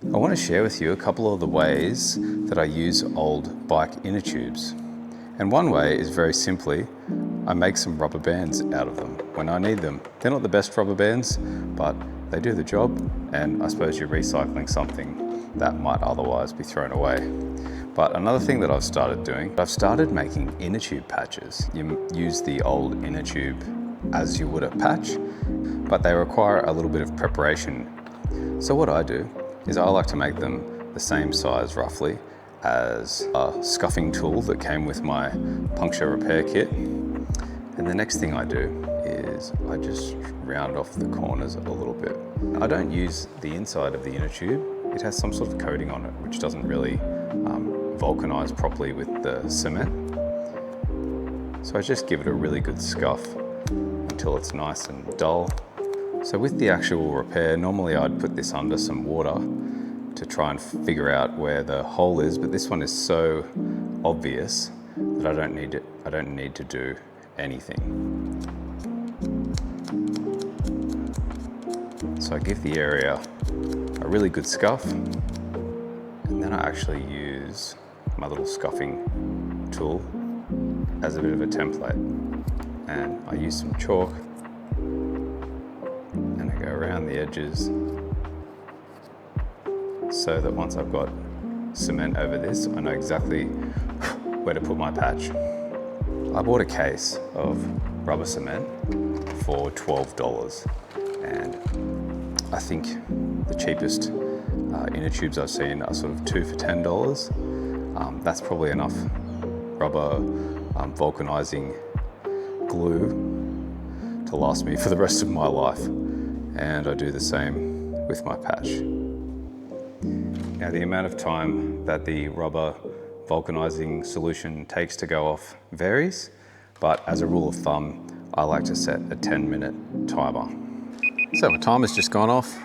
I want to share with you a couple of the ways that I use old bike inner tubes. And one way is very simply, I make some rubber bands out of them when I need them. They're not the best rubber bands, but they do the job, and I suppose you're recycling something that might otherwise be thrown away. But another thing that I've started doing, I've started making inner tube patches. You use the old inner tube as you would a patch, but they require a little bit of preparation. So what I do is I like to make them the same size roughly as a scuffing tool that came with my puncture repair kit. And the next thing I do is I just round off the corners a little bit. I don't use the inside of the inner tube. It has some sort of coating on it which doesn't really vulcanize properly with the cement. So I just give it a really good scuff until it's nice and dull. So with the actual repair, normally I'd put this under some water to try and figure out where the hole is, but this one is so obvious that I don't need to do anything. So I give the area a really good scuff, and then I actually use my little scuffing tool as a bit of a template. And I use some chalk and I go around the edges so that once I've got cement over this, I know exactly where to put my patch. I bought a case of rubber cement for $12, and I think the cheapest inner tubes I've seen are sort of 2 for $10. That's probably enough rubber vulcanizing glue to last me for the rest of my life, and I do the same with my patch. Now, the amount of time that the rubber vulcanizing solution takes to go off varies, but as a rule of thumb, I like to set a 10-minute timer. So my timer's just gone off.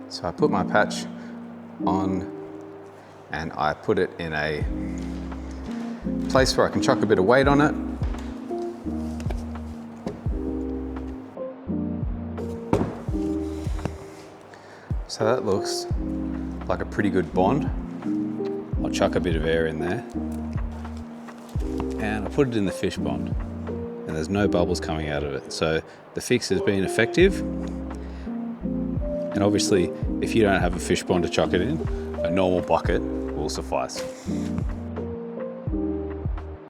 So I put my patch on and I put it in a place where I can chuck a bit of weight on it. So that looks like a pretty good bond. I'll chuck a bit of air in there and I put it in the fish bond, and there's no bubbles coming out of it. So the fix has been effective, and obviously if you don't have a fish bond to chuck it in, a normal bucket will suffice.